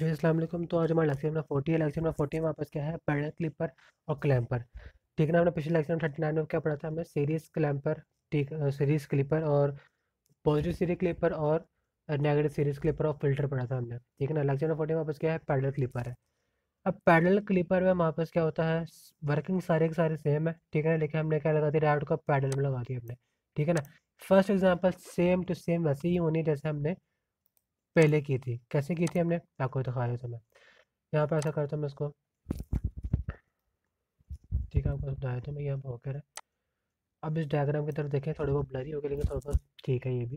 जी, अस्सलाम वालेकुम। तो आज हमारा लेक्चर नंबर 40 है। लेक्चर नंबर 40 में वापस क्या है, पैरेलल क्लिपर और क्लैम्पर। ठीक है ना, हमने पिछले लेक्चर में 39 में क्या पढ़ा था, हमने सीरीज क्लैम्पर, ठीक, सीरीज क्लिपर और पॉजिटिव सीरीज क्लिपर और नेगेटिव सीरीज क्लिपर और फिल्टर पढ़ा था हमने। ठीक है ना, लेक्चर नंबर 40 में वापस क्या है, पैरेलल क्लिपर है। अब पैरेलल क्लिपर में वापस क्या होता है, वर्किंग सारे के सारे सेम है। ठीक है ना, लेकिन हमने क्या लगा दिया, डायोड को पैरेलल में लगा दिया हमने। ठीक है ना, first example same to same वैसे ही होनी है जैसे हमने पहले की थी। कैसे की थी हमने, आपको दिखा रहा था मैं। यहाँ पे ऐसा करता हूँ मैं इसको। ठीक है, आपको बताया तो मैं यहाँ पर होकर है। अब इस डायग्राम की तरफ देखें, थोड़ी बहुत ब्लरी हो गई लेकिन थोड़ा बहुत ठीक है ये भी।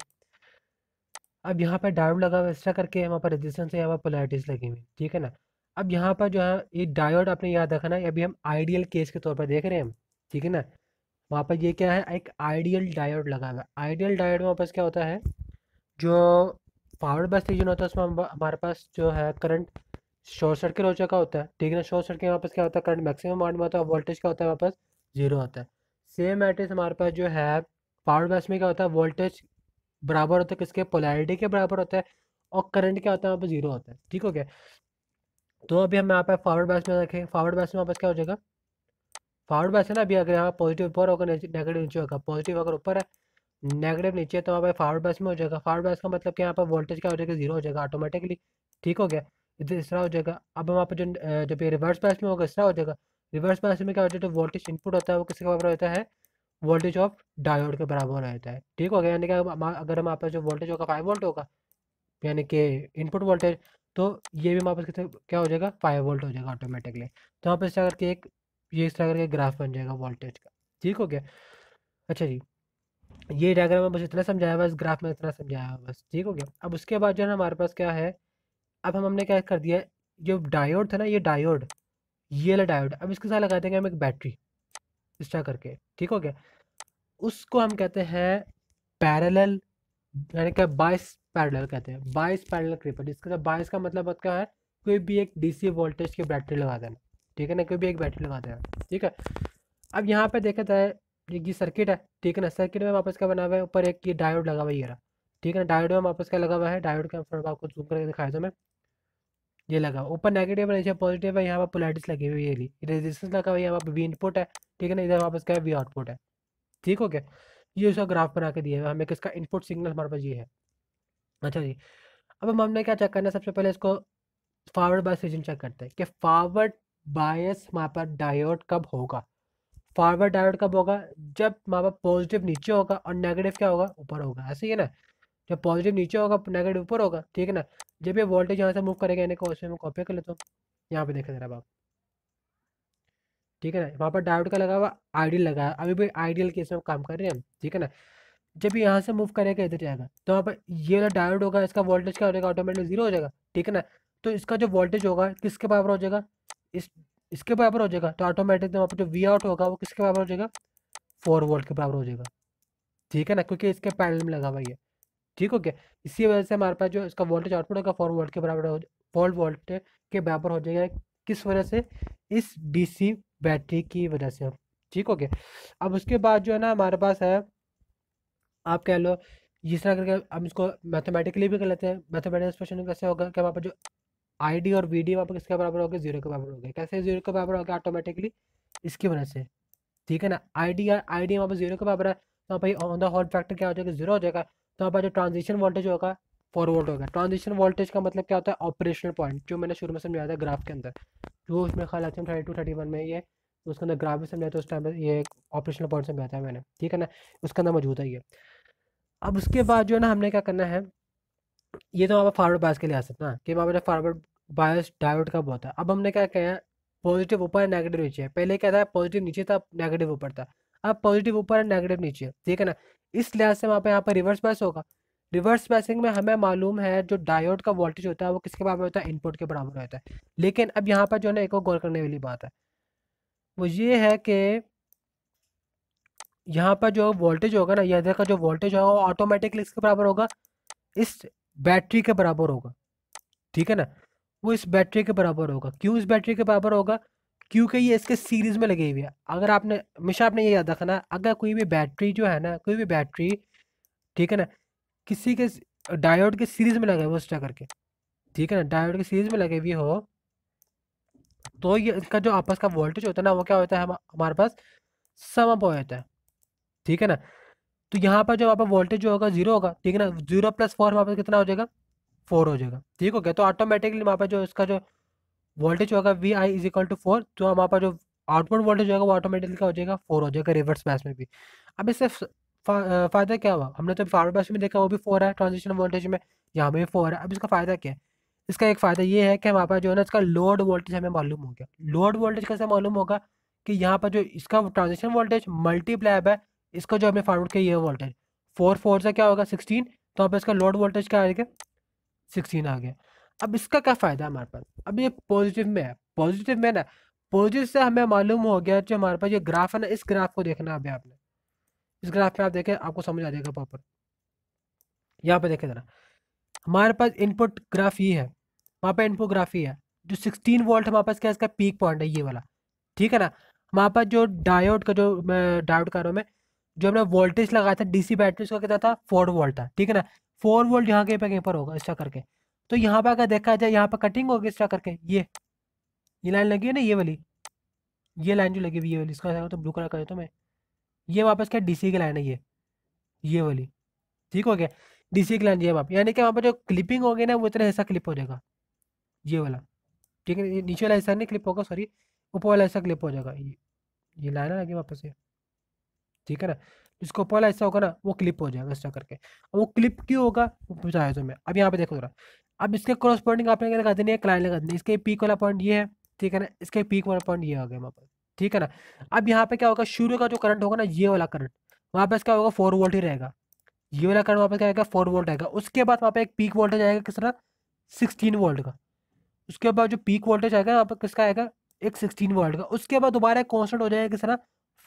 अब यहाँ पर डायोड लगा हुआ है, एक्स्ट्रा करके यहाँ पर रेजिस्टेंस है, यहाँ पर पोलैरिटीज लगी हुई, ठीक है ना। अब यहाँ पर जो है ये डायोड आपने याद रखना है, अभी हम आइडियल केस के तौर पर देख रहे हैं हम। ठीक है ना, वहाँ पर ये क्या है, एक आइडियल डायोड लगा हुआ है। आइडियल डायोड में वापस क्या होता है, जो पावर बस रीजन होता है उसमें हमारे पास जो है करंट शॉर्ट सर्किट हो चुका होता है। ठीक है ना, शॉर्ट सर्किट में वापस क्या होता है, करंट मैक्सिमम मान में होता है, वोल्टेज क्या होता है वापस जीरो होता है। सेम एट हमारे पास जो है पावर बस में क्या होता है, वोल्टेज बराबर होता है किसके, पोलैरिटी के बराबर होता है, और करंट क्या होता है वहाँ पर जीरो होता है। ठीक हो गया। तो अभी हम यहाँ पे फॉरवर्ड बैच में रखें, फॉरवर्ड बैच में वापस क्या हो जाएगा, फॉरवर्ड बैच है ना, अभी अगर यहाँ पॉजिटिव ऊपर होगा नेगेटिव नीचे होगा, पॉजिटिव अगर ऊपर है नेगेटिव नीचे, तो वहाँ पे फॉरवर्ड बैच में हो जाएगा। फॉरवर्ड बैच का मतलब कि यहाँ पर वोल्टेज क्या हो जाएगा, जीरो हो जाएगा ऑटोमेटिकली। ठीक हो गया, इधर इस तरह हो जाएगा। अब वहाँ पर जो जब ये रिवर्स बैच में होगा इस तरह हो जाएगा। रिवर्स बैच में क्या होता है, जो वोल्टेज इनपुट होता है वो किसके बराबर होता है, वोल्टेज ऑफ डायोड के बराबर रहता है। ठीक हो गया, यानी कि अगर हमारे पास जो वोल्टेज होगा 5 वोल्ट होगा, यानी कि इनपुट वोल्टेज, तो ये भी हमारे पास कितने क्या हो जाएगा, 5 वोल्ट हो जाएगा ऑटोमेटिकली। तो यहाँ पर इस तरह करके एक ये इस तरह करके ग्राफ बन जाएगा वोल्टेज का। ठीक हो गया। अच्छा जी, ये डायग्राम में बस इतना समझाया हुआ है, इस ग्राफ में इतना समझाया हुआ है बस। ठीक हो गया। अब उसके बाद जो है ना हमारे पास क्या है, अब हमने क्या कर दिया है, जो डायोड था ना, ये डायोड, ये वाला डायोड, अब इसके साथ लगा देंगे हम एक बैटरी इस तरह करके। ठीक हो गया, उसको हम कहते हैं पैरेलल, यानी कि बाइस पैरेलल कहते हैं, बाइस पैरेलल क्लिपर। जिसके साथ बाइस का मतलब क्या है, कोई भी एक डीसी वोल्टेज की बैटरी लगा देना। ठीक है ना, कोई भी एक बैटरी लगा देना। ठीक है। अब यहाँ पे देखा जाए, ये सर्किट है। ठीक है ना, सर्किट में वापस क्या बना हुआ है, ऊपर एक ये डायोड लगा हुआ है ये रहा। ठीक है ना, डायोड में वापस क्या लगा हुआ है, डायोड का थोड़ा आपको जूम करके दिखाया था मैं, ये लगा ऊपर नेगेटिव है नीचे पॉजिटिव है, यहाँ पर पोलैरिटीज लगी हुई है, ये रेजिस्टेंस लगा हुआ है, यहाँ पर वी इनपुट है। ठीक है ना, इधर वापस क्या है, वी आउटपुट है। ठीक हो गया, ये उसका ग्राफ बना के दिया है हमें, किसका इनपुट सिग्नल हमारे पास ये है। अच्छा जी, अब हमने क्या चेक करना है, सबसे पहले इसको फॉरवर्ड बायस रीजन चेक करते हैं कि फॉरवर्ड बायस हमारे पास डायोड कब होगा। फॉरवर्ड डायोड कब होगा, जब हमारे पास पॉजिटिव नीचे होगा और नेगेटिव क्या होगा, ऊपर होगा। ऐसे ही है ना, जब पॉजिटिव नीचे होगा नेगेटिव ऊपर होगा। ठीक है ना, जब ये वोल्टेज यहाँ से मूव करेगा, यानी कि उसमें मैं कॉपी कर लेता हूँ, यहाँ पे देखें जरा आप। ठीक है ना, वहाँ पर डायोड का लगा हुआ आइडियल लगा है, अभी भी आइडियल केस में काम कर रहे हैं हम। ठीक है ना, जब ये यहाँ से मूव करेगा इधर जाएगा, तो वहाँ पर ये वाला डायोड होगा, इसका वोल्टेज क्या हो जाएगा, ऑटोमेटिक जीरो हो जाएगा। ठीक है ना, तो इसका जो वोल्टेज होगा किसके बराबर हो जाएगा, इस इसके बराबर हो जाएगा। तो ऑटोमेटिक वहाँ पर जो वी आउट होगा वो किसके बराबर हो जाएगा, 4 वोल्ट के बराबर हो जाएगा। ठीक है ना, क्योंकि इसके पैरेलल में लगा हुआ है ये। ठीक हो गया, इसी वजह से हमारे पास जो इसका वोल्टेज आउटपुट होगा 4 वोल्ट के बराबर हो, 4 वोल्ट के बराबर हो जाएगा। किस वजह से, इस डीसी बैटरी की वजह से। ठीक हो गया। अब उसके बाद जो है ना हमारे पास है, आप कह लो जिस तरह करके हम इसको मैथमेटिकली भी कर लेते हैं। मैथमेटिकल एक्सप्रेशन कैसे होगा कि वहाँ पर जो आई डी और वी डी वहाँ पर किसके बराबर हो गए, जीरो के बराबर हो गए। कैसे जीरो के बराबर हो गया ऑटोमेटिकली, इसकी वजह से। ठीक है ना, आई डी वहाँ पर जीरो के बराबर है, तो वहाँ पर ऑन द होल फैक्टर क्या हो जाएगा, जीरो हो जाएगा। तो वहाँ पर जो ट्रांजिशन वोल्टेज होगा 4 वोल्ट होगा। ट्रांजिशन वोल्टेज का मतलब क्या होता है, ऑपरेशनल पॉइंट, जो मैंने शुरू में समझाया था ग्राफ के अंदर, जो उसमें ख्याल आता है 32-31 में ये, तो उसके अंदर ग्राफ भी समझाया था उस टाइम पर, ये ऑपरेशनल पॉइंट समझाया था मैंने। ठीक है ना, उसके अंदर मौजूद है ये। अब उसके बाद जो है ना हमने क्या करना है, ये तो हमारा फॉरवर्ड बायस के लिए आ सकता है कि हमारा फॉरवर्ड बायस डायोड कब होता है। अब हमने क्या किया है, पॉजिटिव ऊपर है नेगेटिव नीचे है। पहले क्या था, पॉजिटिव नीचे था नेगेटिव ऊपर था, अब पॉजिटिव ऊपर है नेगेटिव नीचे है। ठीक है ना, इस लिहाज से वहाँ पे यहाँ पर रिवर्स बायस होगा। रिवर्स बायसिंग में हमें मालूम है जो डायोड का वोल्टेज होता है वो किसके बराबर होता है, इनपुट के बराबर होता है। लेकिन अब यहाँ पर जो है ना एक और गौर करने वाली बात है, वो ये है कि यहाँ पर जो वोल्टेज होगा ना, ये इधर का जो वोल्टेज होगा वो ऑटोमेटिकली इसके बराबर होगा, इस बैटरी के बराबर होगा। ठीक है ना, वो इस बैटरी के बराबर होगा। क्यों इस बैटरी के बराबर होगा, क्योंकि ये इसके सीरीज में लगी हुई है। अगर आपने हमेशा आपने ये याद रखना, अगर कोई भी बैटरी जो है ना, कोई भी बैटरी, ठीक है ना, किसी के डायोड के सीरीज में लगा है वो इस तरह करके, ठीक है ना, डायोड की सीरीज में लगे हुई हो, तो ये इसका जो आपस का वोल्टेज होता है ना, वो क्या होता है, हमारे पास सम अप हो जाता है। ठीक है ना, तो यहाँ पर जो वहाँ पर वोल्टेज जो होगा जीरो होगा। ठीक है ना, 0 + 4 वहाँ पर कितना हो जाएगा, 4 हो जाएगा। ठीक हो गया, तो ऑटोमेटिकली वहाँ पर जो इसका जो वोल्टेज होगा VI = 4, तो वहाँ पर जो आउटपुट वोल्टेज होगा वो ऑटोमेटिकली क्या हो जाएगा, 4 हो जाएगा रिवर्स बैच में भी। अब इससे फायदा क्या हुआ, हमने तो फॉरवर्ड बैच में देखा वो भी 4 है ट्रांजिशन वोल्टेज में, यहाँ में भी 4 है। अब इसका फायदा क्या है, इसका एक फ़ायदा ये है कि हमारे पास जो है ना इसका लोड वोल्टेज हमें मालूम हो गया। लोड वोल्टेज कैसे मालूम होगा, कि यहाँ पर जो इसका ट्रांजिशन वोल्टेज मल्टीप्लाई है इसका जो हमने फॉरवर्ड किया ये वोल्टेज, 4 से क्या होगा 16, तो यहाँ पर इसका लोड वोल्टेज क्या आ गया, 16 आ गया। अब इसका क्या फ़ायदा है हमारे पास, अब ये पॉजिटिव में है, पॉजिटिव में ना, पॉजिटिव से हमें मालूम हो गया जो हमारे पास ये ग्राफ है ना, इस ग्राफ को देखना है अभी आपने, इस ग्राफ में आप देखें आपको समझ आ जाएगा प्रॉपर। यहाँ पे देखें ज़रा, हमारे पास इनपुट ग्राफ ये है, वहाँ पे इनपुट ग्राफ ये है, जो 16 वोल्ट हमारे पास क्या है, इसका पीक पॉइंट है ये वाला। ठीक है ना, हमारे पास जो डायोड का जो मैं डायोड कर रहा हूँ मैं, जो हमने वोल्टेज लगाया था डीसी बैटरी उसका कितना था, 4 वोल्ट था। ठीक है ना, 4 वोल्ट यहाँ कहीं पर होगा इस तरह करके। तो यहाँ पर अगर देखा जाए यहाँ पर कटिंग होगी इस तरह करके, ये लाइन लगी है ना, ये वाली, ये लाइन जो लगी हुई है ये वाली, इसका तो ब्लू कलर कर देता हूँ मैं, ये वापस क्या डीसी की लाइन है ये वाली। ठीक हो गया, डीसी की लाइन ये वापस, यानी कि वहाँ पर जो क्लिपिंग होगी ना वो इतना हिस्सा क्लिप हो जाएगा ये वाला। ठीक है, ये नीचे वाला हिस्सा नहीं क्लिप होगा, सॉरी, ऊपर वाला हिस्सा क्लिप हो जाएगा, ये लाइन है आगे वापस से। ठीक है ना, जिसको ऊपर वाला हिस्सा होगा ना वो क्लिप हो जाएगा इस तरह करके। अब वो क्लिप क्यों होगा वो बताया तुम्हें, अब यहाँ पे देखो जरा, अब इसके क्रॉसपोर्डिंग आपने क्या लगा देनी है, क्लाइन लगा देनी है, इसके पीक वाला पॉइंट ये है। ठीक है ना, इसके पीक वाला पॉइंट ये आ गया वहाँ पर। ठीक है ना, अब यहाँ पे क्या होगा, शुरू का जो करंट होगा ना ये वाला करंट, वहाँ पे क्या होगा 4 वोल्ट ही रहेगा, ये वाला करंट वहाँ पे क्या आएगा 4 वोल्ट आएगा। उसके बाद वहाँ पे एक पीक वोल्टेज आएगा किस तरह, 16 वोल्ट का। उसके बाद जो पीक वोल्टेज आएगा यहाँ पर किसका आएगा, एक 16 वोल्ट का। उसके बाद दोबारा कांस्टेंट हो जाएगा किस तरह,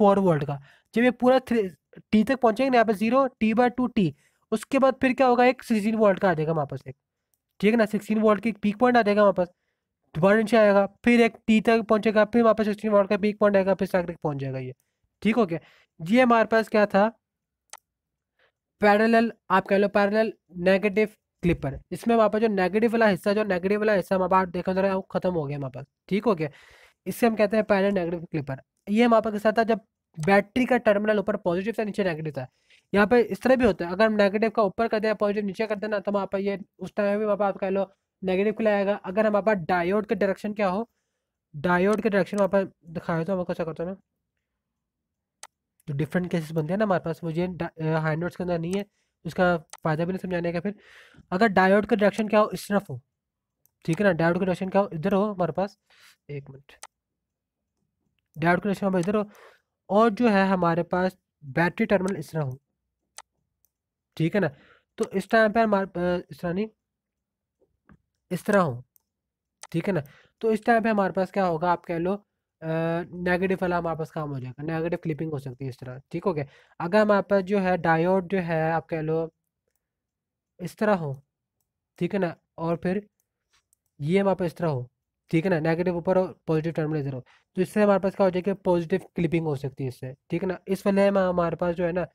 4 वोल्ट का। जब ये पूरा टी तक पहुंचेंगे ना यहाँ पे 0 T/2 T, उसके बाद फिर क्या होगा, एक 16 वोल्ट का आ जाएगा वहाँ एक। ठीक है ना, 16 वोल्ट की पीक पॉइंट आ जाएगा वहाँ दोबारा नीचे आएगा, फिर एक टी तक पहुंचेगा, फिर वहाँ 16 वोल्ट का पीक पॉइंट आएगा, फिर तक पहुंच जाएगा ये। ठीक हो गया, ये हमारे पास क्या था, पैरेलल, आप कह लो पैरेलल नेगेटिव क्लिपर। इसमें वहाँ पर जो नेगेटिव वाला हिस्सा हमारे पास देखो जरा वो खत्म हो गया हमारे पास। ठीक हो गया, इससे हम कहते हैं पैरेलल नेगेटिव क्लिपर। ये हमारे पास कैसा था, जब बैटरी का टर्मिनल ऊपर पॉजिटिव था नीचे नेगेटिव था। यहाँ पे इस तरह भी होता है, अगर हम नेगेटिव का ऊपर कर दें पॉजिटिव नीचे कर देना, तो वहाँ पर ये उस टाइम भी वहाँ पर आप कह लो नेगेटिव खुला आएगा। अगर हमारे पास डायोड के डायरेक्शन क्या हो, डायोड के डायरेक्शन वहाँ पर दिखाया तो हम कैसा करते हैं ना, जो डिफरेंट केसेस बनते हैं ना हमारे पास, वो ये हाई नोट्स के अंदर नहीं है, उसका फ़ायदा भी नहीं समझाने का। फिर अगर डायोड का डायरेक्शन क्या हो, इस तरफ हो, ठीक है ना, डायोड का डायरेक्शन क्या हो, इधर हो हमारे पास, एक मिनट, डायोड का डायरेक्शन हमारे इधर हो, और जो है हमारे पास बैटरी टर्मिनल इस तरह हो। ठीक है ना, तो इस टाइम पे हमारे इस तरह नहीं, इस तरह हो। ठीक है ना, तो इस टाइम पे हमारे पास क्या होगा, आप कह लो नेगेटिव वाला हमारे पास काम हो जाएगा, नेगेटिव क्लिपिंग हो सकती है इस तरह। ठीक हो गया, अगर हमारे पास जो है डायोड जो है आप कह लो इस तरह हो, ठीक है ना, और फिर ये हमारे पास इस तरह हो, ठीक है ना, नेगेटिव ऊपर और पॉजिटिव टर्मिनल इधर हो, तो इससे हमारे पास क्या हो जाएगा, पॉजिटिव क्लिपिंग हो सकती है इससे। ठीक है ना, इस वाले में हमारे पास जो है ना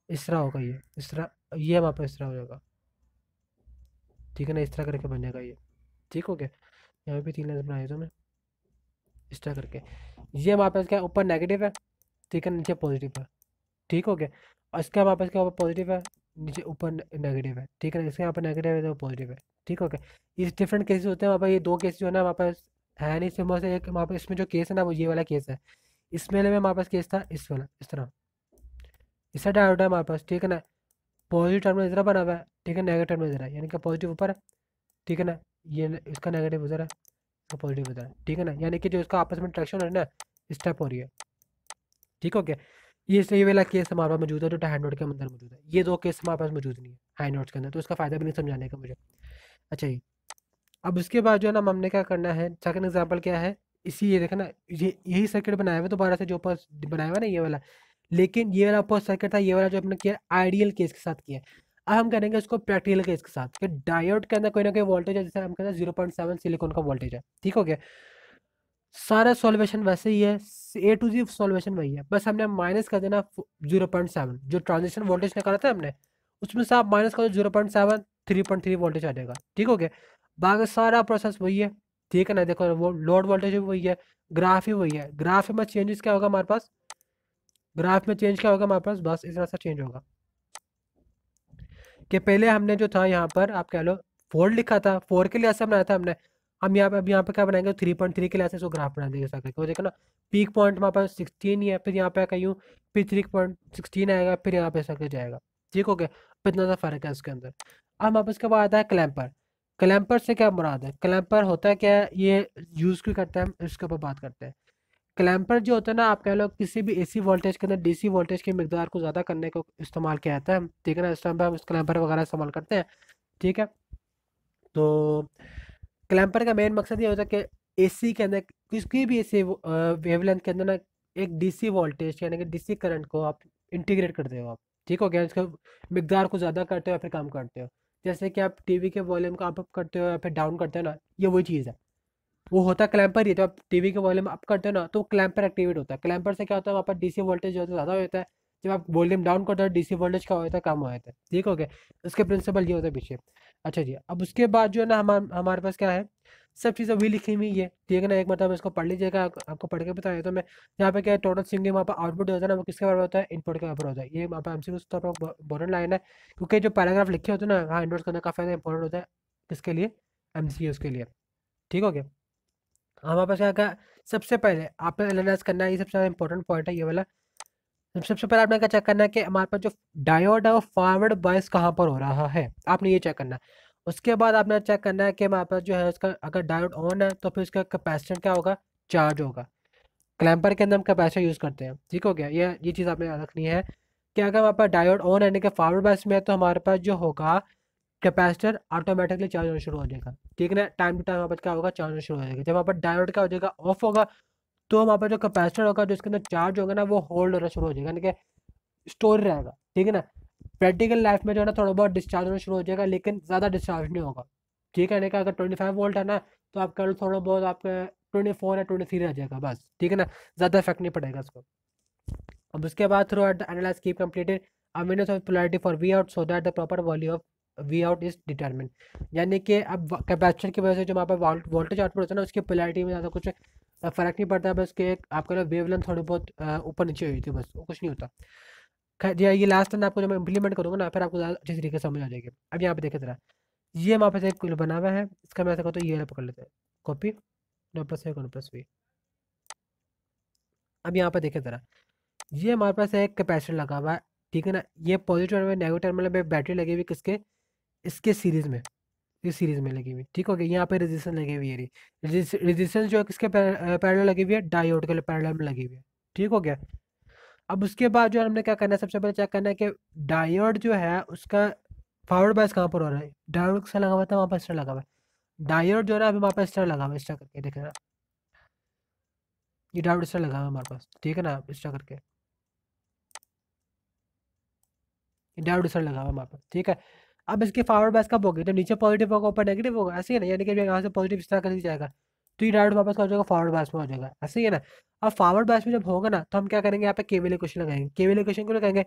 इस तरह होगा, ये इस तरह, ये हमारे पास इस तरह हो जाएगा। ठीक है ना, इस तरह करके बन जाएगा ये। ठीक हो गया, यहाँ पे 3 लाइन बनाए तो मैं इस तरह करके, ये हमारे पास क्या ऊपर नेगेटिव है, ठीक है, नीचे पॉजिटिव है। ठीक हो गया, और इसका हमारे पास क्या ऊपर पॉजिटिव है, नीचे ऊपर नेगेटिव है। ठीक है ना, इसके यहाँ पर नेगेटिव है तो पॉजिटिव है। ठीक हो गया, इस डिफरेंट केसेस होते हैं वहाँ पर, ये 2 केस जो है ना हमारे पास है नहीं सिर्फ से एक, हमारे पास इसमें जो केस है ना वो ये वाला केस है। इसमें में हमारे पास केस था इस वाला, इस तरह, इसका डायोड है हमारे पास। ठीक है ना, पॉजिटिव टर्मिनल इधर बना हुआ है, ठीक है, नेगेटिव टर्मिनल इधर है, यानी कि पॉजिटिव ऊपर है। ठीक है ना, ये इसका नेगेटिव उधर है, इसका पॉजिटिव उधर है। ठीक है ना, यानी कि जो इसका आपस में इंट्रैक्शन है ना इस टाइप हो रही है। ठीक हो गया, ये सही वाला केस हमारे पास मौजूद है जो हाई नोट के अंदर मौजूद है, ये 2 केस हमारे पास मौजूद नहीं है हाई नोट्स के अंदर, तो इसका फ़ायदा भी नहीं समझाने का मुझे। अच्छा जी, अब उसके बाद जो है ना हमने क्या करना है, सेकंड एग्जांपल क्या है, इसी ये देखा ना, ये यही सर्किट बनाया हुआ है दोबारा से जो ऊपर बनाया हुआ है ना ये वाला, लेकिन ये वाला ऊपर सर्किट था, ये वाला जो हमने किया आइडियल केस के साथ किया है। अब हम करेंगे इसको प्रैक्टिकल केस के साथ, कि डायोड के अंदर कोई ना कोई वोल्टेज है, जैसे हम कहते हैं 0.7 सिलिकॉन का वोल्टेज है। ठीक हो गया, सारा सॉल्वेशन वैसे ही है, A to Z सॉल्वेशन वही है, बस हमने माइनस कर देना 0.7, जो ट्रांजिशन वोल्टेज निकाला था हमने उसमें से आप माइनस करो 0.7, 3.3 वोल्टेज आ जाएगा। ठीक हो गया, बाकी सारा प्रोसेस वही है, ठीक है ना। देखो वो लोड वोल्टेज भी वही है, ग्राफ ही वही है। ग्राफ में चेंजेस क्या होगा हमारे पास, ग्राफ में चेंज क्या होगा हमारे पास, बस इस तरह से चेंज होगा कि पहले हमने जो था यहाँ पर आप कह लो 4 लिखा था, 4 के लिए ऐसा बनाया था हमने। हम यहाँ पे अब यहाँ पे क्या बनाएंगे, 3.3 के लिए ऐसे इसको ग्राफ बना देंगे ऐसा करके। वो देखो ना, पीक पॉइंट हमारे पास 16 ही है, फिर यहाँ पे कहीं फिर 3.16 आएगा, फिर यहाँ पे ऐसा कर जाएगा, ठीक हो गया। फिर इतना सा फर्क है इसके अंदर। अब हमारे पास के बाद आता है क्लैंपर। क्लैंपर से क्या मुराद है, क्लैंपर होता है क्या है, ये यूज़ क्यों करते हैं हम, इसके ऊपर बात करते हैं। क्लैंपर जो होता है ना, आप कह लो किसी भी एसी वोल्टेज के अंदर डीसी वोल्टेज की मिकदार को ज़्यादा करने को इस्तेमाल किया जाता है, ठीक है ना। इस टाइम पे हम क्लैंपर वगैरह इस्तेमाल करते हैं, ठीक है। तो क्लैंपर का मेन मकसद ये होता है कि एसी के अंदर किसी भी एसी वेवलेंथ के अंदर ना एक डीसी वोल्टेज यानी कि डीसी करंट को आप इंटीग्रेट करते हो आप, ठीक हो गया। इसका मिकदार को ज़्यादा करते हो या फिर कम करते हो। जैसे कि आप टीवी के वॉल्यूम को अप करते हो या फिर डाउन करते हो ना, ये वही चीज़ है। वो होता क्लैंपर ही है। जब आप टीवी के वॉल्यूम अप करते हो ना तो क्लैंपर एक्टिवेट होता है। क्लैंपर से क्या होता है, वहाँ पर डीसी वोल्टेज जो है ज़्यादा होता है। जब आप वॉल्यूम डाउन करते हो डीसी वोल्टेज क्या होता है, कम हो जाता है, ठीक हो गया। उसके प्रिंसिपल ये होता है पीछे। अच्छा जी, अब उसके बाद जो है ना हमारे पास क्या है, सब चीज़ें वही लिखी हुई है, ठीक है ना। एक मतलब इसको पढ़ लीजिएगा, आपको पढ़ के बताया तो मैं। यहाँ पे क्या है, टोटल सिंगिंग वहाँ पर आउटपुट होता है ना, वो किसके बराबर होता है, इनपुट के बराबर होता है। ये वहाँ पर एमसीक्यू के तौर पर इम्पोर्टेंट लाइन है, क्योंकि जो पैराग्राफ लिखे होते हैं ना, हाँ इंडोर्स करना काफ़ी ज़्यादा इंपॉर्टेंट होता है। किसके लिए, एमसीक्यूज के लिए, ठीक हो गया। हमारे पास क्या क्या, सबसे पहले आपने एनालाइज करना है, ये सबसे ज़्यादा इंपॉर्टेंट पॉइंट है ये वाला। सबसे पहले आपने क्या चेक करना है कि हमारे पास जो डायोड है वो फॉरवर्ड बायस कहाँ पर हो रहा है, आपने ये चेक करना है। उसके बाद आपने चेक करना है कि हमारे पास जो है उसका अगर डायोड ऑन है तो फिर उसका कैपेसिटर क्या होगा, चार्ज होगा। क्लैंपर के अंदर हम कैपेसिटर यूज़ करते हैं, ठीक हो गया। ये चीज़ आपने याद रखनी है कि अगर हमारे पास डायोड ऑन है यानी कि फॉरवर्ड बायस में है, तो हमारे पास जो होगा कैपेसिटर ऑटोमेटिकली चार्ज होना शुरू हो जाएगा, ठीक है ना। टाइम टू टाइम वहाँ पर क्या होगा, चार्ज होना शुरू हो जाएगा। जब वहाँ पर डायोड क्या हो जाएगा, ऑफ होगा, तो वहाँ पर जो कैपेसिटर होगा जो इसके अंदर चार्ज होगा ना, वो होल्ड होना शुरू हो जाएगा, यानी कि स्टोर रहेगा, ठीक है ना। प्रैक्टिकल लाइफ में जो है ना थोड़ा बहुत डिस्चार्ज होना शुरू हो जाएगा, लेकिन ज़्यादा डिस्चार्ज नहीं होगा, ठीक है। यानी कि अगर 25 वोल्ट है ना, तो आप कल थोड़ा बहुत आपका 24 या 23 रह जाएगा बस, ठीक है ना। ज़्यादा इफेक्ट नहीं पड़ेगा इसको। अब उसके बाद throughout the analyse keep completed awareness of polarity for V out so that the proper value of V out is determine. यानी कि अब कैपेसिटर की वजह से जो वहाँ पर वोल्टेज आउटपुट होता है ना, उसकी पोलैरिटी में ज़्यादा कुछ फ़र्क नहीं पड़ता है। बस के आपका वेवलेंथ थोड़ी बहुत ऊपर नीचे हुई थी, बस वो कुछ नहीं होता। खैर ये लास्ट टाइम आपको जब मैं इंप्लीमेंट करूँगा ना, फिर आपको ज़्यादा अच्छी तरीके से समझ आ जाएगी। अब यहाँ पे देखे ज़रा, ये हमारे पास एक बना हुआ है, इसका मैं ऐसा कहता हूँ, ये वाला पकड़ लेते हैं, copy, no plus A no plus V. अब यहाँ पे देखे ज़रा, ये हमारे पास एक कैपेसिटर लगा हुआ है, ठीक है ना। ये पॉजिटिव टर्मिनल नेगेटिव टर्मिनल में बैटरी लगी हुई किसके, इसके सीरीज में, इस सीरीज में लगी हुई, ठीक हो गया। यहाँ पे रेजिस्टेंस लगी हुई है, रेजिस्टेंस जो है किसके पैरेलल लगी हुई है, डायोड के पैरेलल में लगी हुई है, ठीक हो गया। अब उसके बाद जो है हमने क्या करना है, सबसे पहले चेक करना है कि डायोड जो है उसका फॉरवर्ड बायस कहाँ पर हो रहा है। डायोड से लगा हुआ था, वहाँ पर स्टार लगा हुआ है। डायोड जो है ना अभी वहाँ पर स्टार लगा हुआ है, स्टार करके देख रहे हैं, ये डायोड स्टार लगा हुआ है हमारे पास, ठीक है ना, स्टार करके डायोड स्टार लगा हुआ है हमारे पास, ठीक है। अब इसके फॉरवर्ड बायस कब होगी, जब नीचे पॉजिटिव होगा ऊपर नेगेटिव होगा, ऐसे ही है ना। यानी कि यहाँ से पॉजिटिव इस तरह कर जाएगा, तो ये डायोड वापस हो जाएगा फॉरवर्ड बायस में हो जाएगा, ऐसे ही है ना। अब फॉरवर्ड बायस में जब होगा ना, तो हम क्या करेंगे, यहाँ पे केवीएल इक्वेशन लगाएंगे। केवीएल इक्वेशन क्यों लगाएंगे,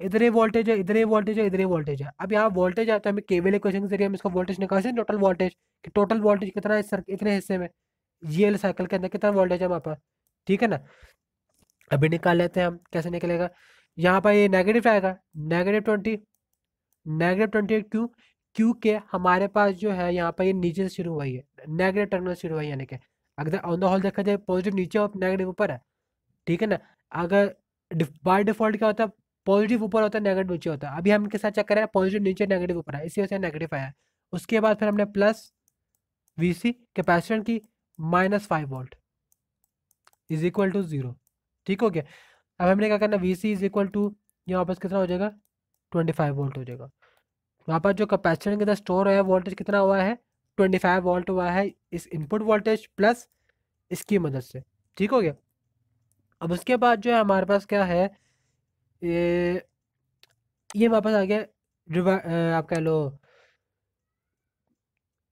इधर ही वोल्टेज है, इधर ही वोल्टेज है, इधर ही वोल्टेज है। अब यहाँ वोल्टेज है तो हमें केवीएल इक्वेशन के जरिए हम इसका वोल्टेज निकाल सकते हैं, टोटल वोल्टेज, कि टोटल वोल्टेज कितना है इतने हिस्से में, ये साइकिल के अंदर कितना वोल्टेज है हमारे पास, ठीक है ना। अभी निकाल लेते हैं हम, कैसे निकलेगा। यहाँ पर ये नेगेटिव आएगा, -20, -20 क्यों, क्योंकि हमारे पास जो है यहाँ पर ये नीचे से शुरू हुई है, नेगेटिव टर्मिनल शुरू हुई है, यानी कि अगर ऑन द होल देखा जाए पॉजिटिव नीचे और नेगेटिव ऊपर है, ठीक है ना। अगर बाय डिफॉल्ट क्या होता है, पॉजिटिव ऊपर होता है नेगेटिव नीचे होता है। अभी हम इनके साथ चेक करें, पॉजिटिव नीचे नेगेटिव ऊपर है, इसी वजह से नेगेटिव आया है। उसके बाद फिर हमने प्लस वीसी कैपेसिटर की -5 वोल्ट इज इक्वल टू 0, ठीक हो गया। अब हमने क्या करना, V C is equal to यहाँ पर कितना हो जाएगा, 25 वोल्ट हो जाएगा। वहाँ पर जो कैपेसिटर के अंदर स्टोर है वोल्टेज कितना हुआ है, 25 वोल्ट हुआ है, इस इनपुट वोल्टेज प्लस इसकी मदद से, ठीक हो गया। अब उसके बाद जो है हमारे पास क्या है, ये ये हमारे पास आ गया आप कह लो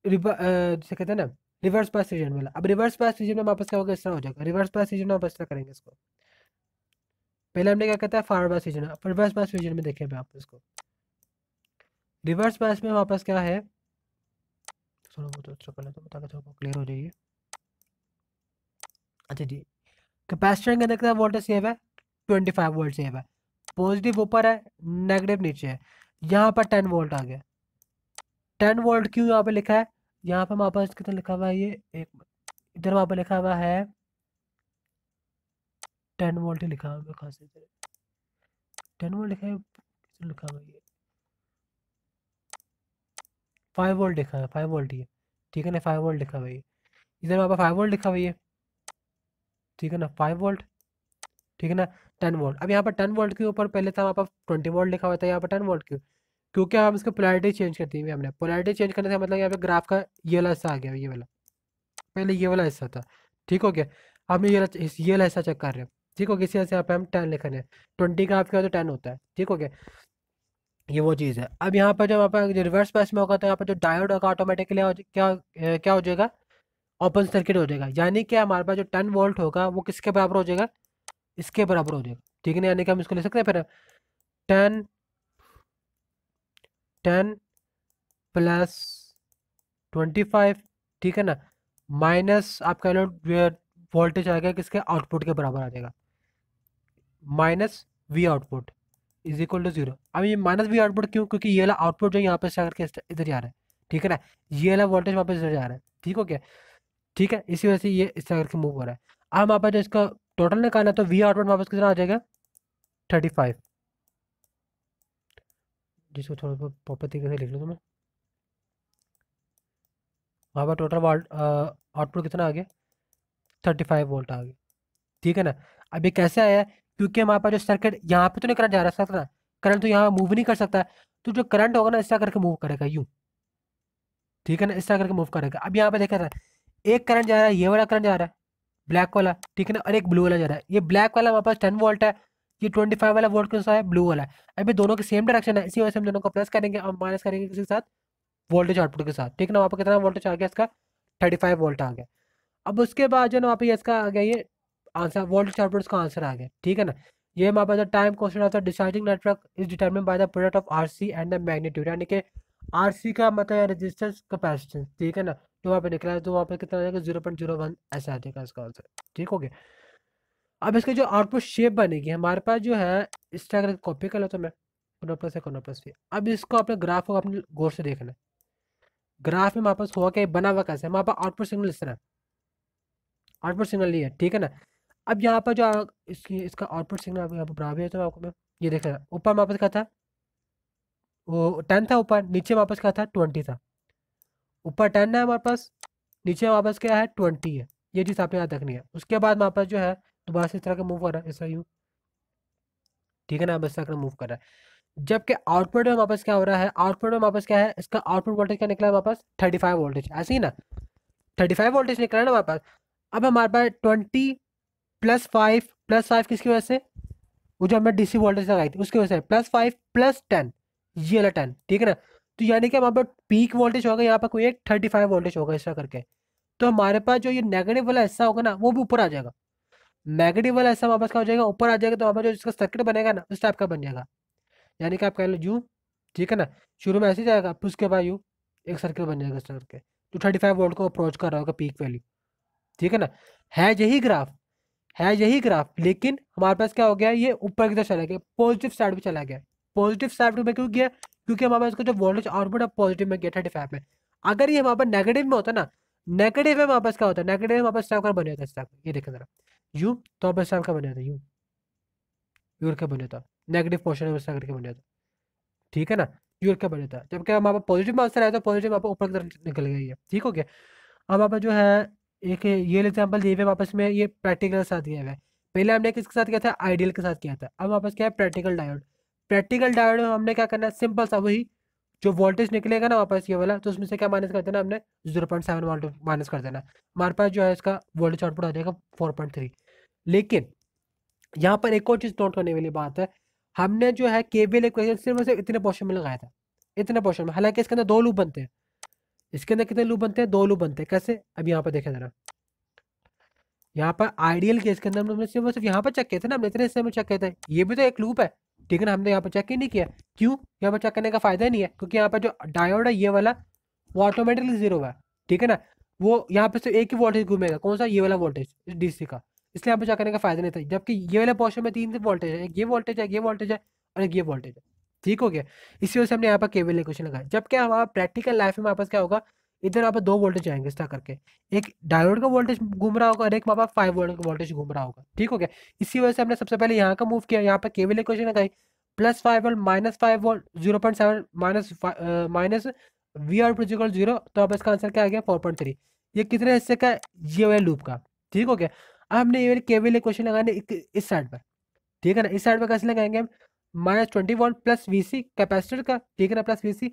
जिसे कहते हैं ना रिवर्स पास रीजन वाला। अब रिवर्स पास रीजन में वापस क्या होगा, इस तरह हो जाएगा। रिवर्स पास रीजन में वापस इस तरह करेंगे इसको। पहले हमने क्या कहता है फॉरवर्ड पास रीजन, रिवर्स पास रीजन में देखें आप इसको। रिवर्स पास में वापस क्या है, थोड़ा बहुत एक्स्ट्रा कर लेता हूँ ताकि थोड़ा क्लियर हो जाइए। अच्छा जी, कैपेसिटर के अंदर कितना वोल्टेज सेव है? 25 वोल्ट सेव है। पॉजिटिव ऊपर है, नेगेटिव नीचे है। यहाँ पर 10 वोल्ट आ गया। 10 वोल्ट क्यों यहाँ पे लिखा है? यहाँ पर हमारे पास कितना लिखा हुआ है ये, एक इधर वहाँ पे लिखा हुआ है 10 वोल्ट ही लिखा हुआ है, कहाँ से 10 वोल्ट लिखा है, लिखा हुआ है ये 5 वोल्ट लिखा है, 5 वोल्ट ही है, ठीक है ना, 5 वोल्ट लिखा हुआ है ये। इधर वहाँ पर 5 वोल्ट लिखा हुआ है ये, ठीक है ना, 5 वोल्ट, ठीक है ना, 10 वोल्ट। अब यहाँ पर 10 वोल्ट के ऊपर पहले था वहाँ पर 20 वोल्ट लिखा हुआ था, यहाँ पर 10 वोल्ट क्यों? क्योंकि हम इसकी पोलैरिटी चेंज कर दी हुई है हमने। पोलैरिटी चेंज करने से मतलब यहाँ पे ग्राफ का ये वाला हिस्सा आ गया, ये वाला, पहले ये वाला हिस्सा था, ठीक हो गया। अब ये वाला हिस्सा चेक कर रहे हैं, ठीक हो गया। इसी वजह से यहाँ पे हम 10 लिख रहे हैं, 20 का आपके तो 10 होता है, ठीक हो गया। ये वो चीज़ है। अब यहाँ पर जब यहाँ पर रिवर्स बैच में होगा तो यहाँ पर जो डायोड होगा ऑटोमेटिकली क्या हो जाएगा? ओपन सर्किट हो जाएगा। यानी कि हमारे पास जो 10 वोल्ट होगा वो किसके बराबर हो जाएगा? इसके बराबर हो जाएगा, ठीक है ना। यानी कि हम इसको ले सकते हैं फिर 10 10 प्लस 25, ठीक है ना, माइनस आपका लो वोल्टेज आएगा किसके? आउटपुट के बराबर आ जाएगा, minus V output is equal to 0। अब ये माइनस वी आउटपुट क्यों? क्योंकि ये वाला आउटपुट जो यहाँ पे से करके इधर जा रहा है, ठीक है ना, ये वाला वोल्टेज वापस इधर जा रहा है, ठीक हो गया, ठीक है। इसी वजह से ये इस तरह करके मूव हो रहा है। अब हमारे पास जो इसका टोटल निकालना है तो वी आउटपुट वापस कितना आ जाएगा? 35, जिसको थोड़ा बहुत प्रॉपर तरीके से लिख लो तुम्हें। वहाँ पर टोटल आउटपुट कितना आ गया? 35 वोल्ट आ गया, ठीक है ना। अब ये कैसे आया है? क्योंकि हमारे पास जो सर्किट यहाँ पे तो नहीं करंट जा रहा सकता, करंट तो यहाँ मूव नहीं कर सकता, तो जो करंट होगा ना इस तरह करके मूव करेगा यूँ, ठीक है ना, इस तरह करके मूव करेगा। अब यहाँ पे देखा था एक करंट जा रहा है, ये वाला करंट जा रहा है ब्लैक वाला, ठीक है ना, और एक ब्लू वाला जा रहा है। ये ब्लैक वाला हमारे पास 10 वोल्ट है, ये 25 वाला वोल्ट कौन सा है? ब्लू वाला है। अभी दोनों के सेम डायरेक्शन है, इसी वजह से हम दोनों को प्लस करेंगे और माइनस करेंगे किसी के साथ? वोल्टेज आउटपुट के साथ, ठीक है ना। वहाँ पर कितना वोल्टेज आ गया इसका? 35 वोल्ट आ गया। अब उसके बाद जो ना वहाँ पे इसका आ गया ये आंसर, वोल्टेज आउटपुट का आंसर आ गया, ठीक है ना। ये हमारे पास time constant of the discharging network is determined by the product of RC and the magnitude, यानी कि आरसी का मतलब रेजिस्टेंस कैपेसिटेंस, ठीक है ना। तो वहाँ पे निकला है तो वहाँ पे कितना आ जाएगा? 0.01 ऐसा आ जाएगा इसका आंसर, ठीक हो गया। अब इसके जो आउटपुट शेप बनेगी हमारे पास जो है, इस तरह कॉपी कर लो तो मैं कोना प्लस है, कोना प्लस है। अब इसको अपने ग्राफ को अपने गौर से देखना है। ग्राफ में हमारे पास हुआ क्या, बना हुआ कैसे? हमारे पास आउटपुट सिग्नल इस तरह, आउटपुट सिग्नल नहीं है, ठीक है ना। अब यहाँ पर जो इसका आउटपुट सिग्नल यहाँ पर बराबर है, तो आपको मैं ये देख रहा है, ऊपर हमारे पास क्या था? वो 10 था ऊपर, नीचे हमारे पास क्या था? 20 था। ऊपर 10 है हमारे पास, नीचे हमारे पास क्या है? 20 है। ये चीज़ आपने याद रखनी है। उसके बाद हमारे पास जो है दोबारा से इस तरह का मूव कर रहा है, ऐसा यूँ, ठीक है ना, बस इस तरह का मूव कर रहा है। जबकि आउटपुट में हमारे पास क्या हो रहा है? आउटपुट में हमारे पास क्या है? इसका आउटपुट वोल्टेज क्या निकला है हमारे पास? 35 वोल्टेज, ऐसे ही ना, 35 वोल्टेज निकला है ना हमारे पास। अब हमारे पास 20 +5 किसकी वजह से? वो जो हमने डीसी वोल्टेज लगाई थी उसकी वजह से, +5 +10, ये वाला 10, ठीक है ना। तो यानी कि हमारे पास पीक वोल्टेज होगा यहाँ पर कोई एक 35 वोल्टेज होगा इस तरह करके। तो हमारे पास जो ये नेगेटिव वाला हिस्सा होगा ना वो भी ऊपर आ जाएगा। नेगेटिव वाला हिस्सा हमारे पास क्या हो जाएगा? ऊपर आ जाएगा। तो हमारे पास जो इसका सर्किट बनेगा ना उस टाइप का बन जाएगा। यानी कि आप कह लो यूँ, ठीक है ना, शुरू में ऐसे ही जाएगा, फिर उसके बाद यूँ एक सर्किल बन जाएगा इस तरह के, जो 35 वोल्ट को अप्रोच कर रहा होगा पीक वैल्यू, ठीक है ना। है यही ग्राफ, है यही ग्राफ, लेकिन हमारे पास क्या हो गया? ये ऊपर की तरफ चला गया, पॉजिटिव साइड पे चला गया। पॉजिटिव साइड में क्यों गया? क्योंकि हमारे पास इसका जो वोल्टेज आउटपुट है पॉजिटिव में गया 35 में। अगर ये हमारे पास नेगेटिव में होता ना, नेगेटिव में हमारे पास क्या होता है? नेगेटिव में हमारे पास स्टेप का बन जाता है, स्टेप ये देखें जरा, यू तो हमारे स्टेप का बन जाता है, यू का बन जाता, नेगेटिव पोर्शन में स्टेप करके बन जाता, ठीक है ना, यू का बन जाता। जबकि हमारे पास पॉजिटिव में आंसर आया तो पॉजिटिव हमारे पास ऊपर की तरफ निकल गई है, ठीक हो गया। अब हमारे पास जो है एक ये एग्जाम्पल दिए हुए वापस में, ये प्रैक्टिकल के साथ दिया हुआ है। पहले हमने किसके साथ किया था? आइडियल के साथ किया था। अब वापस क्या है? Practical diode. प्रैक्टिकल डायोड में हमने क्या करना है? सिंपल सा वही, जो वोल्टेज निकलेगा ना वापस ये वाला, तो उसमें से क्या माइनस कर देना हमने? 0.7 वोल्ट माइनस कर देना। हमारे पास जो है इसका वोल्टेज आउटपुट आ जाएगा 4.3। लेकिन यहाँ पर एक और चीज़ नोट करने वाली बात है, हमने जो है केवीएल इक्वेशन सिर्फ इतने पोर्शन में लगाया था, इतने पोर्शन में। हालांकि इसके अंदर 2 लूप बनते हैं। इसके अंदर कितने लूप बनते हैं? 2 लूप बनते हैं। कैसे? अब यहाँ पर देखें जरा, यहाँ पर आइडियल केस के अंदर हमने सिर्फ यहाँ पर चेक किए थे ना, हमने इतने हिस्से में चेक किए थे। ये भी तो एक लूप है, ठीक है ना, हमने यहाँ पर चेक ही नहीं किया। क्यों? यहाँ पर चेक करने का फायदा ही नहीं है, क्योंकि यहाँ पर जो डायोड है ये वाला वो ऑटोमेटिकली 0 है। ठीक है ना, वो यहाँ पे सिर्फ एक ही वोल्टेज घूमेगा, कौन सा, ये वाला वोल्टेज डीसी का, इसलिए यहाँ पे क्या करने का फायदा नहीं था। जबकि ये वाले पोर्शन में 3 वोल्टेज है, एक ये वोल्टेज है, ये वोल्टेज है और एक ये वोल्टेज है। ठीक हो गया, इसी वजह से हमने यहाँ पर केवीएल इक्वेशन लगाया। जब क्या हमारा प्रैक्टिकल लाइफ में हमारे पास क्या होगा, इधर यहाँ पर 2 वोल्टेज आएंगे इस तरह करके, एक डायोड का वोल्टेज घूम रहा होगा और एक हमारे पास 5 वोल्ट का वोल्टेज घूम रहा होगा। ठीक हो गया, इसी वजह से हमने सबसे पहले यहाँ का मूव किया, यहाँ पर केवीएल इक्वेशन लगाई, +5 volt -5 volt 0.7 minus V R equal 0, तो अब इसका आंसर क्या आ गया 4.3। ये कितने हिस्से का है, ये वाले लूप का। ठीक हो गया, अब हमने ये वाले केवीएल इक्वेशन लगाने इस साइड पर। ठीक है ना, इस साइड पर कैसे लगाएंगे हम, -20 वोल्ट प्लस वीसी कैपेसिटर का, ठीक है ना, प्लस वीसी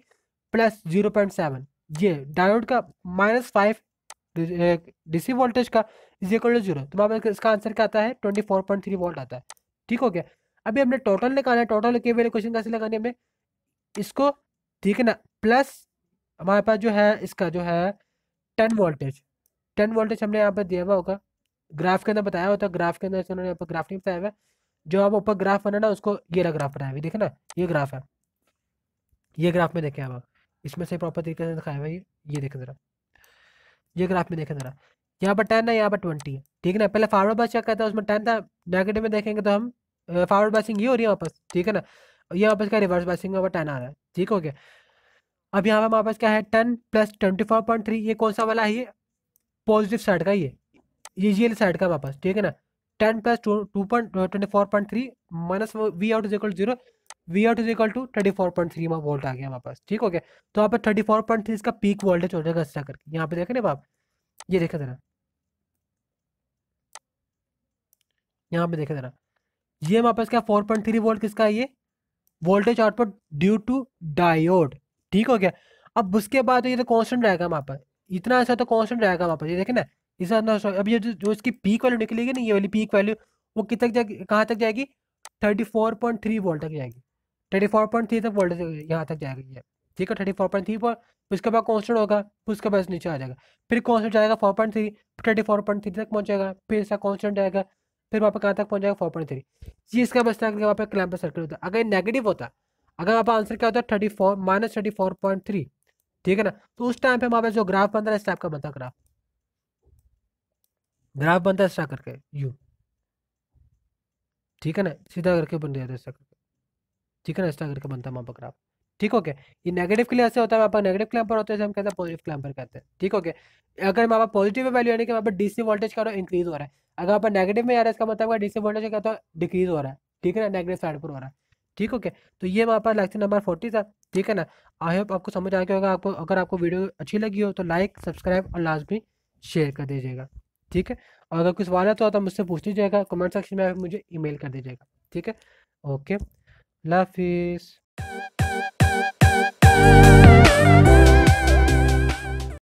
प्लस 0.7 ये डायोड का -5 डीसी वोल्टेज का इज इक्वल टू 0। तो हमारे इसका आंसर क्या आता है 24.3 वोल्ट आता है। ठीक हो गया, अभी हमने टोटल निकाला है, टोटल केवीएल इक्वेशन कैसे लगानी है हमें इसको, ठीक है ना, प्लस हमारे पास जो है इसका जो है 10 वोल्टेज हमने यहाँ पर दिया हुआ होगा, ग्राफ के अंदर बताया होता है, ग्राफ के अंदर उन्होंने यहाँ पर ग्राफ नहीं बताया हुआ है। जो आप ऊपर ग्राफ बना ना उसको ये रहा ग्राफ बनाया हुआ, देखे ना, ये ग्राफ है, ये ग्राफ में देखे आप, इसमें से प्रॉपर तरीके से दिखाया हुआ है ये देखें जरा, ये ग्राफ में देखें जरा, यहाँ पर 10 है, यहाँ पर 20 है। ठीक है ना, पहले फॉरवर्ड बस चेक करता है, उसमें 10 था, नेगेटिव में देखेंगे तो हम फॉरवर्ड बसिंग ये हो रही है वापस। ठीक है ना, ये वापस क्या रिवर्स बसिंग में 10 आ रहा है। ठीक हो गया, अब यहाँ पर हमारे पास क्या है 10 प्लस 24.3, ये कौन सा वाला है, ये पॉजिटिव साइड का, ये साइड का वापस। ठीक है ना, 10 plus 24.3 minus V out is equal 0, V out is equal to 34.3 volt आ गया हमारे पास। ठीक हो गया, तो यहाँ पर 34.3 इसका पीक वोल्टेज हो जाएगा इस तरह करके, यहाँ पे देखें ना आप, ये देखें जरा, यहाँ पे देखें जरा, ये हमारे पास क्या 4.3 वोल्ट किसका है, ये voltage output due to diode. ठीक हो गया, अब उसके बाद ये तो कांस्टेंट रहेगा हमारे पास, इतना ऐसा तो कांस्टेंट रहेगा हमारे पास, ये देखें ना, इसे अब ये जो इसकी पीक वैल्यू निकलेगी ना, ये वाली पीक वैल्यू, वो कितने तक जाएगी, कहाँ तक जाएगी, 34.3 वोल्ट तक जाएगी, 34.3 तक वोल्टेज यहाँ तक जाएगा ये। ठीक है, 34.3 पर उसके बाद कांस्टेंट होगा, फिर उसके बाद नीचे आ जाएगा, फिर कांस्टेंट जाएगा 4.3, 34.3 तक पहुंचेगा, फिर इसका कांस्टेंट जाएगा, फिर वहाँ पर कहाँ तक पहुंच जाएगा 4.3। ये इसका बचता है, वहाँ पर क्लैम्पर सर्किट होता है। अगर नेगेटिव होता, अगर वहाँ पर आंसर क्या होता है 34 -34.3, ठीक है ना, तो उस टाइम पे हमारे पास जो ग्राफ बनता है इस टाइप का बनता है, ग्राफ बनता है इस तरह करके यू। ठीक है ना, सीधा करके बन जाता है इस तरह करके। ठीक है ना, इस तरह करके बनता है वहाँ पर ग्राफ। ठीक हो गया, ये नेगेटिव के लिए ऐसे होता है, वहाँ पर नेगेटिव क्लैम्पर होता है, हम कहते हैं पॉजिटिव क्लैम्पर कहते हैं। ठीक हो गया, अगर वहाँ पर पॉजिटिव वैल्यू यानी कि वहाँ पर डीसी वोल्टेज का इंक्रीज हो रहा है, अगर वहाँ पर नेगेटिव में आ रहा है इसका मतलब डीसी वोल्टेज क्या होता है डिक्रीज हो रहा है। ठीक है ना, नेगेटिव साइड पर हो रहा है। ठीक हो गया, तो ये वहाँ पर लेक्चर नंबर 40 था। ठीक है ना, आई होप आपको समझ आ गया होगा। आपको अगर आपको वीडियो अच्छी लगी हो तो लाइक सब्सक्राइब और लाजमी शेयर कर दीजिएगा। ठीक है, और अगर कुछ सवाल है तो मुझसे पूछ लीजिएगा, कमेंट सेक्शन में मुझे ईमेल कर दीजिएगा। ठीक है, ओके, अल्लाह हाफिज़।